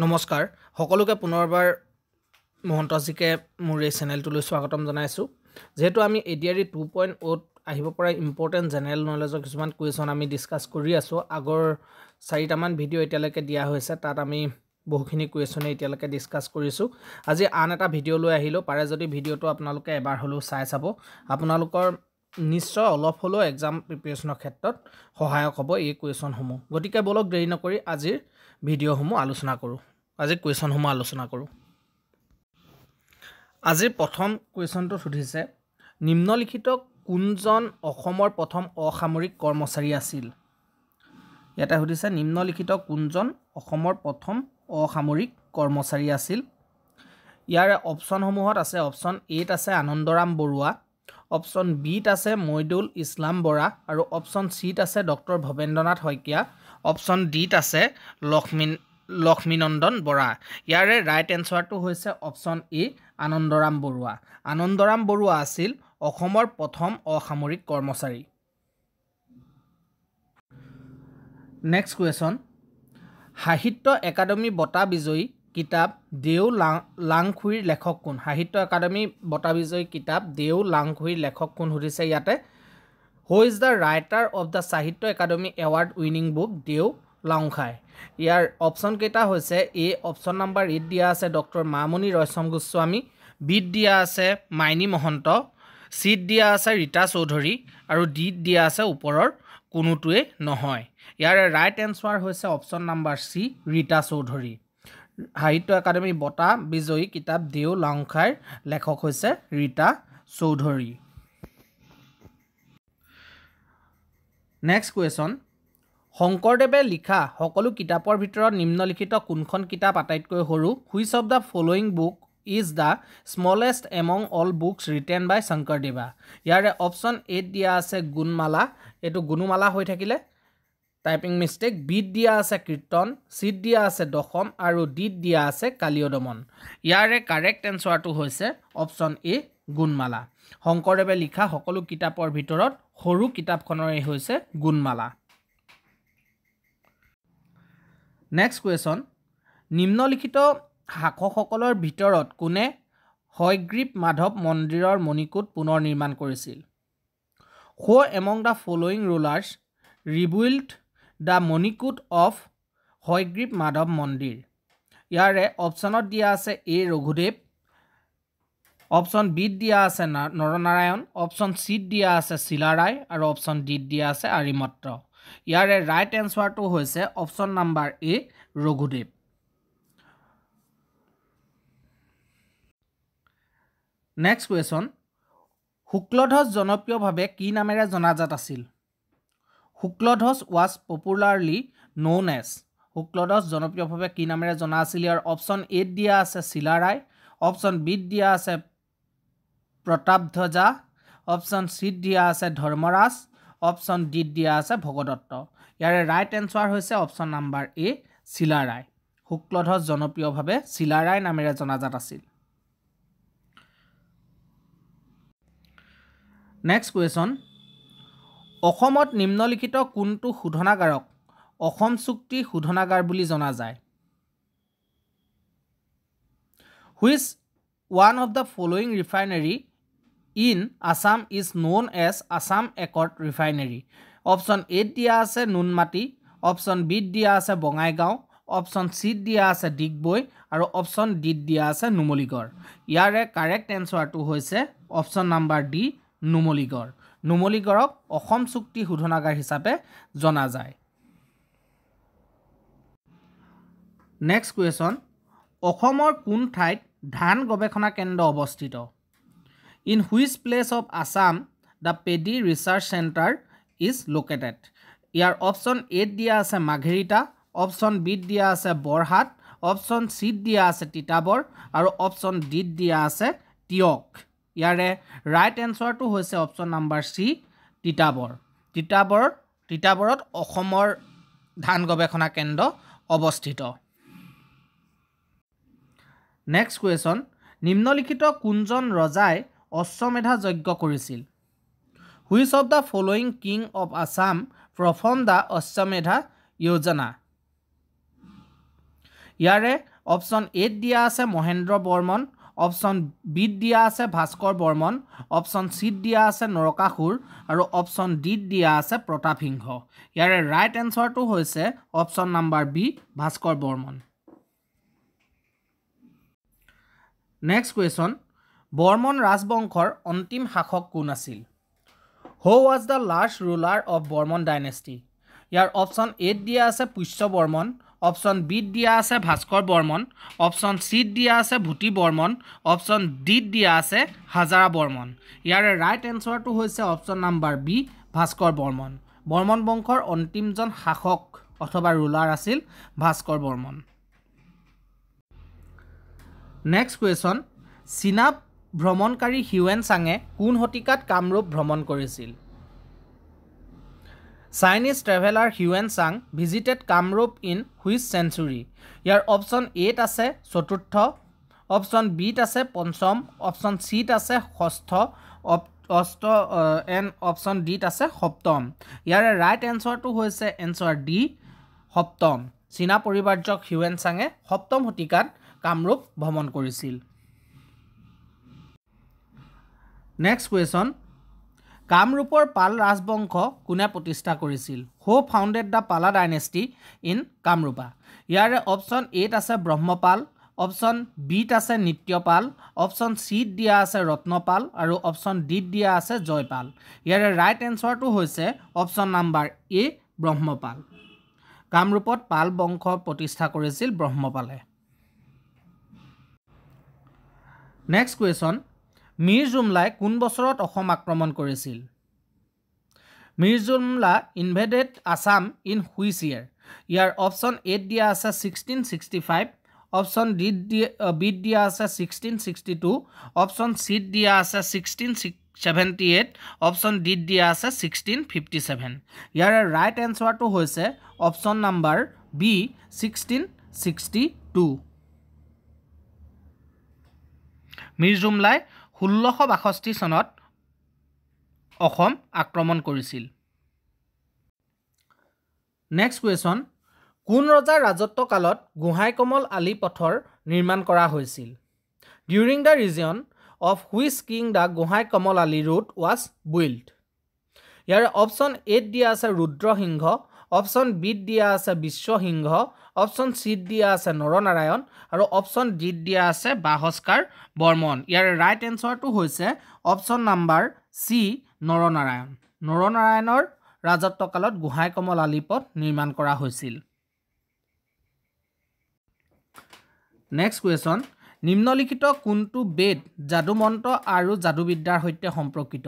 নমস্কাৰ সকলোকে পুনৰবাৰ মহন্তজিকে মোৰ এই চেনেলটোলৈ স্বাগতম জনাইছোঁ যেহেতু আমি এডিআৰই 2.0 আহিব পৰা ইম্পৰ্টেন্ট জেনেৰেল নলেজৰ কিছুমান কুৱেশ্যন আমি ডিসকাস কৰি আছোঁ আগৰ 4টামান ভিডিঅ' এতিয়ালৈকে দিয়া হৈছে তাত আমি বহুখিনি কুৱেশ্যন এতিয়ালৈকে ডিসকাস কৰিছোঁ আজি আন এটা ভিডিঅ' লৈ আহিলো পাৰে যদি ভিডিঅ'টো আপোনালোকে এবাৰ হলো চাই চাব আপোনালোকৰ নিশ্চয় অলপ হলো এক্সাম প্ৰিপাৰেচনৰ ক্ষেত্ৰত সহায়ক হ'ব এই কুৱেশ্যনসমূহ গতিকে বলক দেৰি নকৰি আজিৰ ভিডিঅ'সমূহ আলোচনা কৰোঁ আজি কুৱেশ্যনসমূহ আলোচনা কৰোঁ আজিৰ প্ৰথম কুৱেশ্যনটো সুধিছে নিম্নলিখিত কোনজন অসমৰ প্ৰথম অসামৰিক কৰ্মচাৰী আছিল ইয়াতে সুধিছে নিম্নলিখিত কোনজন অসমৰ প্ৰথম অসামৰিক কৰ্মচাৰী আছিল ইয়াৰ অপচনসমূহত আছে অপচন এত আছে আনন্দৰাম বৰুৱা অপচন বিত আছে মইদুল ইছলাম বৰা আৰু অপচন চিত আছে ডক্টৰ ভবেন্দ্ৰনাথ শইকীয়া অপচন ডিত আছে লক্ষ্মীনন্দন বৰা ইয়াৰে ৰাইট এনসাৰটো হৈছে অপচন এ আনন্দৰাম বৰুৱা আছিল অসমৰ প্ৰথম অসামৰিক কৰ্মচাৰী নেক্সট কুৱেশ্যন সাহিত্য একাডেমী বঁটা বিজয়ী কিতাপ দেও লাংখুইৰ লেখক কোন সাহিত্য একাডেমী বঁটা বিজয়ী কিতাপ দেও লাংখুইৰ লেখক কোন সুধিছে ইয়াতে who is the writer of the সাহিত্য একাডেমী এৱাৰ্ড উইনিং বুক দেও লাংখাই ইয়াৰ অপচন কেইটা হৈছে এ অপচন নাম্বাৰ 8 দিয়া আছে ডক্টৰ মামনি ৰয়ছম গোস্বামী বিত দিয়া আছে মাইনী মহন্ত সিত দিয়া আছে ৰীতা চৌধুৰী আৰু ডিত দিয়া আছে ওপৰৰ কোনোটোৱে নহয় ইয়াৰ ৰাইট এনসাৰ হৈছে অপচন নাম্বাৰ সি ৰীতা চৌধুৰী সাহিত্য একাডেমী বঁটা বিজয়ী কিতাপ দেও লাংখাইৰ লেখক হৈছে ৰীতা চৌধুৰী নেক্সট কুৱেশ্যন শংকৰদেৱে লিখা সকলো কিতাপৰ ভিতৰত নিম্নলিখিত কোনখন কিতাপ আটাইতকৈ সৰু which of the following book is the smallest among all books written by Sankardeva ইয়াৰে অপচন 8 দিয়া আছে গুণমালা এটো গুণমালা হৈ থাকিলে টাইপিং মিস্টেক বিট দিয়া আছে কীৰ্তন সিট দিয়া আছে দশম আৰু ডিট দিয়া আছে কালিয়দমন ইয়াৰে কাৰেক্ট এনসাৰটো হৈছে অপচন এ গুণমালা শংকৰদেৱে লিখা সকলো কিতাপৰ ভিতৰত সৰু কিতাপখনৰ এই হৈছে গুণমালা নেক্সট কুৱেশ্যন নিম্নলিখিত শাসকসকলৰ ভিতৰত কোনে হয়গ্ৰীব মাধৱ মন্দিৰৰ মণিকূট পুনৰ নিৰ্মাণ কৰিছিল who among the following rulers rebuild the Manikut of Hayagriva Madhav মন্দিৰ ইয়াৰে অপচনত দিয়া আছে এ ৰঘুদেৱ অপচন বিত দিয়া আছে নৰনাৰায়ণ অপচন চিত দিয়া আছে শিলাৰায় আৰু অপচন ডিত দিয়া আছে আৰিমত্ৰ ইয়াৰে ৰাইট এনসাৰটো হৈছে option number A Raghudev next question Sukladhwaj জনপ্ৰিয়ভাৱে কি নামেৰে জনাজাত আছিল Sukladhwaj was popularly known as Sukladhwaj জনপ্ৰিয়ভাৱে কি নামেৰে জনা আছিল ইয়াৰ অপচন 8 দিয়া আছে শিলাৰায় অপচন বিত দিয়া আছে প্ৰতাপধ্বজা অপচন চিত দিয়া আছে ধৰ্মৰাজ অপচন ডিত দিয়া আছে ভগদত্ত ইয়াৰে ৰাইট এনসাৰ হৈছে অপচন নাম্বাৰ এ শিলাৰায় শুক্লধ্বজ জনপ্ৰিয়ভাৱে শিলাৰায় নামেৰে জনাজাত আছিল নেক্সট কুৱেশ্যন অসমত নিম্নলিখিত কোনটো শোধনাগাৰক অসম চুক্তি শোধনাগাৰ বুলি জনা যায় which one of the following refinery in Assam is known as Assam accord refinery option 8 দিয়া আছে নুনমাটি অপচন বিত দিয়া আছে বঙাইগাঁও অপচন চিত দিয়া আছে ডিগবৈ আৰু অপচন ডিত দিয়া আছে নুমলীগড় ইয়াৰে কাৰেক্ট এনসাৰটো হৈছে অপচন নাম্বাৰ ডি নুমলীগড়ক অসম চুক্তি শোধনাগাৰ হিচাপে জনা যায় নেক্সট কুৱেশ্যন অসমৰ কোন ঠাইত ধান গৱেষণা কেন্দ্ৰ অৱস্থিত in which place of Assam the paddy research centre is located year option 8 দিয়া আছে মাঘেৰিটা অপচন বিত দিয়া আছে বৰহাট অপচন চিত দিয়া আছে তিতাবৰ আৰু অপচন ডিত দিয়া আছে টিয়ক ইয়াৰে ৰাইট এনসাৰটো হৈছে অপচন নাম্বাৰ সি তিতাবৰত অসমৰ ধান গৱেষণা কেন্দ্ৰ অৱস্থিত নেক্সট কুৱেশ্যন নিম্নলিখিত কোনজন ৰজাই অশ্বমেধা যজ্ঞ কৰিছিল which of the following king of Assam perform the Ashwamedha yojana ইয়াৰে অপশ্যন এত দিয়া আছে মহেন্দ্ৰ বৰ্মন, অপশ্যন বিত দিয়া আছে ভাস্কৰ বৰ্মন, অপশ্যন চিত দিয়া আছে নৰকাসুৰ আৰু অপশ্যন ডিত দিয়া আছে প্ৰতাপ সিংহ। ইয়াৰে ৰাইট এনচাৰটো হৈছে option number B Bhaskar Barman. Next question, Barman ৰাজবংশৰ অন্তিম শাসক কোন আছিল? Who was the last ruler of Barman dynasty? ইয়াৰ অপশ্যন এত দিয়া আছে পুষ্য বৰ্মন, অপশ্যন বিত দিয়া আছে ভাস্কৰ বৰ্মন, অপশ্যন চিত দিয়া আছে ভূতি বৰ্মন, অপশ্যন ডিত দিয়া আছে হাজাৰা বৰ্মন। ইয়াৰে ৰাইট এনচাৰটো হৈছে option number B Bhaskar Barman. Barman বংশৰ অন্তিমজন শাসক অথবা ৰুলাৰ আছিল ভাস্কৰ বৰ্মন। নেক্সট কুৱেশ্যন, চীনা ভ্ৰমণকাৰী হিউৱেন চাঙে কোন শতিকাত কামৰূপ ভ্ৰমণ কৰিছিল? Chinese traveller Hiuen Tsang visited Kamrup in which century? Year option এত আছে চতুৰ্থ, অপশ্যন বিত আছে পঞ্চম, অপশ্যন চিত আছে ষষ্ঠ, এণ্ড অপশ্যন ডিত আছে সপ্তম। ইয়াৰে ৰাইট এনচাৰটো হৈছে এনচাৰ ডি সপ্তম। চীনা পৰিব্ৰাজক হিউৱেন চাঙে সপ্তম শতিকাত কামৰূপ ভ্ৰমণ কৰিছিল। নেক্সট কুৱেশ্যন, কামৰূপৰ পাল ৰাজবংশ কোনে প্ৰতিষ্ঠা কৰিছিল? হু ফাউণ্ডেড দ্য পালা ডাইনেষ্টি ইন কামৰূপা? ইয়াৰে অপশ্যন এত আছে ব্ৰহ্মপাল, অপশ্যন বিত আছে নিত্যপাল, অপশ্যন চিত দিয়া আছে ৰত্নপাল আৰু অপশ্যন ডিত দিয়া আছে জয়পাল। ইয়াৰে ৰাইট এনচাৰটো হৈছে অপশ্যন নাম্বাৰ এ ব্ৰহ্মপাল। কামৰূপত পাল বংশ প্ৰতিষ্ঠা কৰিছিল ব্ৰহ্মপালে। নেক্সট কুৱেশ্যন, মীৰ জুমলাই কোন বছৰত অসম আক্ৰমণ কৰিছিল? Mir Jumla invaded Assam in which year? ইয়াৰ অপশ্যন এত দিয়া আছে 1665, অপশ্যন বিত দিয়া আছে 1662, অপশ্যন চিত দিয়া আছে 1678, অপশ্যন ডিত দিয়া আছে 1657। ইয়াৰে ৰাইট এনচাৰটো হৈছে অপশ্যন নাম্বাৰ বি 1662। মীৰ জুমলাই 1662 চনত অসম আক্ৰমণ কৰিছিল। নেক্সট কুৱেশ্যন, কোন ৰজাৰ ৰাজত্বকালত গোহাঁইকমল আলি পথৰ নিৰ্মাণ কৰা হৈছিল? During the region of which king the Gohainkamal Ali road was build? ইয়াৰে অপশ্যন এত দিয়া আছে ৰুদ্ৰসিংহ, অপশ্যন বিত দিয়া আছে বিশ্বসিংহ, অপশ্যন চিত দিয়া আছে নৰনাৰায়ণ আৰু অপশ্যন ডিত দিয়া আছে বাহস্কাৰ বৰ্মন। ইয়াৰ ৰাইট এনচাৰটো হৈছে অপশ্যন নাম্বাৰ চি নৰনাৰায়ণ। নৰনাৰায়ণৰ ৰাজত্বকালত গোহাঁইকমল আলি পথ নিৰ্মাণ কৰা হৈছিল। নেক্সট কুৱেশ্যন, নিম্নলিখিত কোনটো বেদ যাদুমন্ত্ৰ আৰু যাদুবিদ্যাৰ সৈতে সম্পৰ্কিত?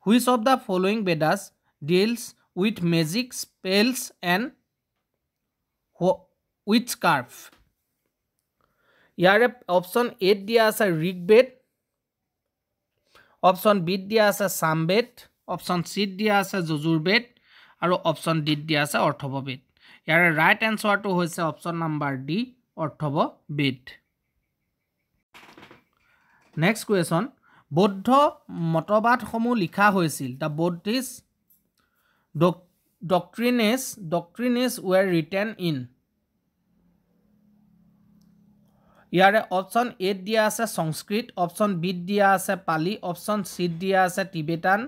Which of the following Vedas deals with magic spells and witchcraft? ইয়াৰে অপশ্যন এত দিয়া আছে ঋগ্বেদ, অপশ্যন বিত দিয়া আছে সামবেদ, অপশ্যন চিত দিয়া আছে যজুৰ্বেদ আৰু অপশ্যন ডিত দিয়া আছে অৰ্থৱবেদ। ইয়াৰে ৰাইট এনচাৰটো হৈছে option number D Atharvaveda. Next question, বৌদ্ধ মতবাদসমূহ লিখা হৈছিল the Buddhist doctrines were written in? ইয়াৰে অপশ্যন এত দিয়া আছে সংস্কৃত, অপশ্যন বিত দিয়া আছে পালি, অপশ্যন চিত দিয়া আছে টিবেটান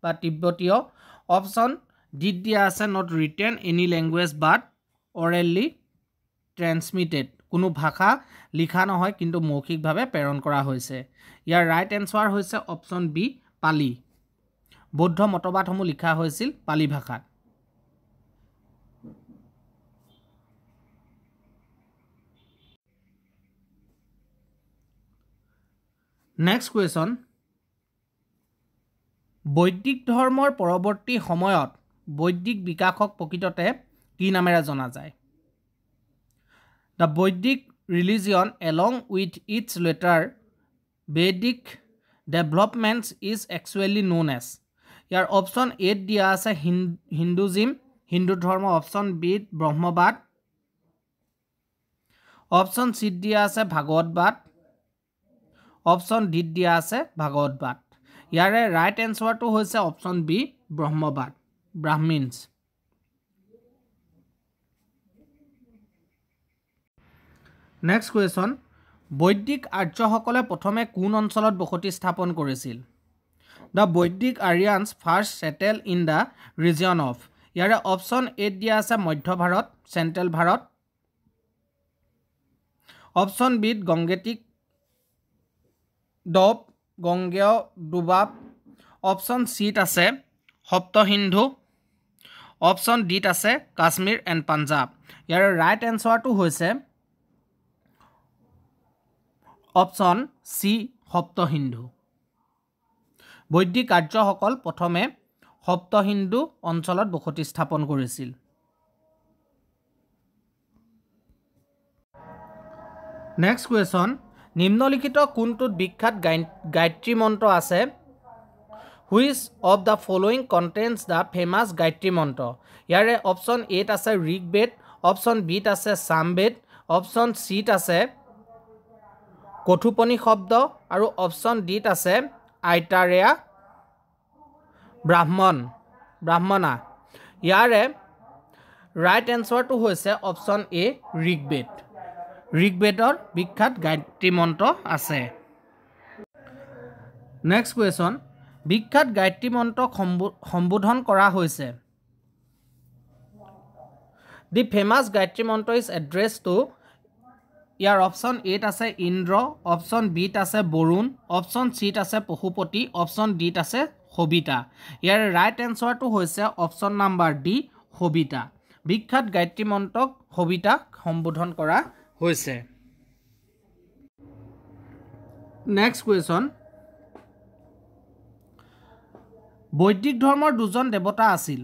বা তিব্বতীয়, অপশ্যন ডিত দিয়া আছে not written any language but অৰেলি transmitted. কোনো ভাষা লিখা নহয় কিন্তু মৌখিকভাৱে প্ৰেৰণ কৰা হৈছে। ইয়াৰ ৰাইট এনচাৰ হৈছে অপশ্যন বি পালি। বৌদ্ধ মতবাদসমূহ লিখা হৈছিল পালি ভাষাত। নেক্সট কুৱেশ্যন, বৈদিক ধৰ্মৰ পৰৱৰ্তী সময়ত বৈদিক বিকাশক প্ৰকৃততে কি নামেৰে জনা যায়? The Vedic religion along with its later Vedic developments is actually known as? ইয়াৰ অপশ্যন এত দিয়া আছে হিন্দুজিম, হিন্দু ধৰ্ম, অপশ্যন বিত ব্ৰহ্মবাদ, অপশ্যন চিত দিয়া আছে ভাগৱতবাদ, অপশ্যন ডিত দিয়া আছে ভাগৱতবাদ। ইয়াৰে ৰাইট এনচাৰটো হৈছে অপশ্যন বি ব্ৰহ্মবাদ, ব্ৰাহ্মিনছ। নেক্সট কুৱেশ্যন বৈদিক আৰ্যসকলে প্ৰথমে কোন অঞ্চলত বসতি স্থাপন কৰিছিল the Vedic Aryans first settle in the region of ইয়াৰে অপশ্যন এ দিয়া আছে মধ্য ভাৰত চেণ্ট্ৰেল ভাৰত অপশ্যন বিত গংগেটিক দব গংগেয় দুবাব অপশ্যন চিত আছে সপ্ত সিন্ধু অপশ্যন ডিত আছে কাশ্মীৰ এণ্ড পাঞ্জাব ইয়াৰে ৰাইট এনচাৰটো হৈছে অপশ্যন চি সপ্ত সিন্ধু বৈদিক আৰ্যসকল প্ৰথমে সপ্ত সিন্ধু অঞ্চলত বসতি স্থাপন কৰিছিল নেক্সট কুৱেশ্যন নিম্নলিখিত কোনটোত বিখ্যাত গায়ত্ৰী মন্ত্ৰ আছে which of the following contains the famous Gayatri মন্ত্ৰ ইয়াৰে অপশ্যন এত আছে ঋগবেদ অপশ্যন বিত আছে সামবেদ অপশ্যন চিত আছে কথোপনিষদ আৰু অপশ্যন ডিত আছে আইতাৰেয়া ব্ৰাহ্মণা ইয়াৰে ৰাইট এনচাৰটো হৈছে অপশ্যন এ ঋগবেদ ঋগবেদৰ বিখ্যাত গায়ত্ৰী মন্ত্ৰ আছে নেক্সট কুৱেশ্যন বিখ্যাত গায়ত্ৰী মন্ত্ৰক সম্বোধন কৰা হৈছে দি famous Gayatri mantra is addressed to ইয়াৰ অপশ্যন এত আছে ইন্দ্ৰ অপশ্যন বিত আছে বৰুণ অপশ্যন চিত আছে পশুপতি অপশ্যন ডিত আছে সবিতা ইয়াৰ ৰাইট এনচাৰটো হৈছে অপশ্যন নাম্বাৰ ডি সবিতা বিখ্যাত গায়ত্ৰী মন্ত্ৰক সবিতাক সম্বোধন কৰা হৈছে নেক্সট কুৱেশ্যন বৈদিক ধৰ্মৰ দুজন দেৱতা আছিল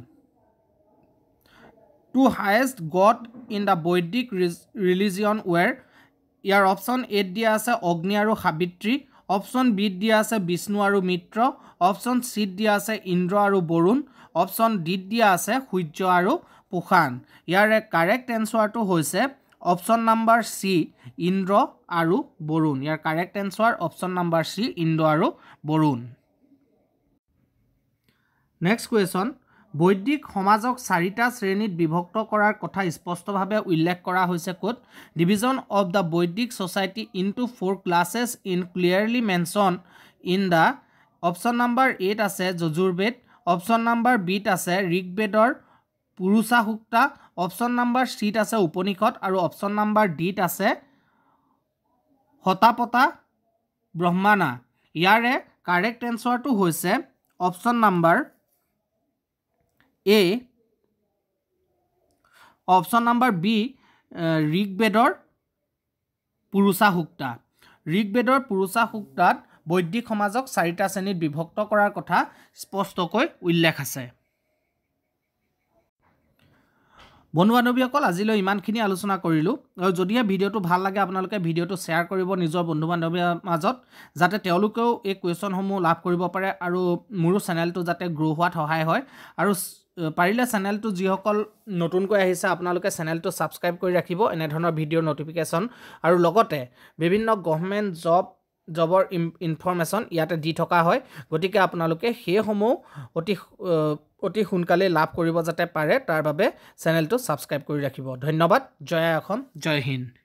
two highest god in the Vedic religion were ইয়াৰ অপশ্যন এত দিয়া আছে অগ্নি আৰু সাবিত্ৰী অপশ্যন বিত দিয়া আছে বিষ্ণু আৰু মিত্ৰ অপশ্যন চিত দিয়া আছে ইন্দ্ৰ আৰু বৰুণ অপশ্যন ডিত দিয়া আছে সূৰ্য আৰু পুষাণ ইয়াৰে কাৰেক্ট এনচাৰটো হৈছে অপশ্যন নাম্বাৰ চি ইন্দ্ৰ আৰু বৰুণ ইয়াৰ correct answer option number C Indra আৰু বৰুণ নেক্সট কুৱেশ্যন বৈদিক সমাজক চাৰিটা শ্ৰেণীত বিভক্ত কৰাৰ কথা স্পষ্টভাৱে উল্লেখ কৰা হৈছে ক'ত ডিভিজন অফ দ্য বৈদিক society into 4 classes in clearly mention in the option number এত আছে যজুৰ্বেদ অপশ্যন নাম্বাৰ বিত আছে ঋগবেদৰ পুৰুষা সূক্তা অপশ্যন নাম্বাৰ চিত আছে উপনিষদ আৰু অপশ্যন নাম্বাৰ ডিত আছে শতাপতা ব্ৰহ্মাণা ইয়াৰে কাৰেক্ট এনচাৰটো হৈছে option number A option number B ঋগবেদৰ পুৰুষা সূক্তা ঋগবেদৰ পুৰুষা সূক্তাত বৈদিক সমাজক চাৰিটা শ্ৰেণীত বিভক্ত কৰাৰ কথা স্পষ্টকৈ উল্লেখ আছে বন্ধু বান্ধৱীসকল আজিলৈ ইমানখিনি আলোচনা কৰিলোঁ আৰু যদিহে ভিডিঅ'টো ভাল লাগে আপোনালোকে ভিডিঅ'টো শ্বেয়াৰ কৰিব নিজৰ বন্ধু বান্ধৱীৰ মাজত যাতে তেওঁলোকেও এই কুৱেশ্যনসমূহ লাভ কৰিব পাৰে আৰু মোৰো চেনেলটো যাতে গ্ৰ' হোৱাত সহায় হয় আৰু পাৰিলে চেনেলটো যিসকল নতুনকৈ আহিছে আপোনালোকে চেনেলটো ছাবস্ক্ৰাইব কৰি ৰাখিব এনেধৰণৰ ভিডিঅ'ৰ নটিফিকেশ্যন আৰু লগতে বিভিন্ন গভৰ্ণমেণ্ট জবৰ ইনফৰমেশ্যন ইয়াতে দি থকা হয় গতিকে আপোনালোকে সেইসমূহ অতি সোনকালে লাভ কৰিব যাতে পাৰে তাৰ বাবে চেনেলটো ছাবস্ক্ৰাইব কৰি ৰাখিব ধন্যবাদ জয় অসম জয় হিন্দ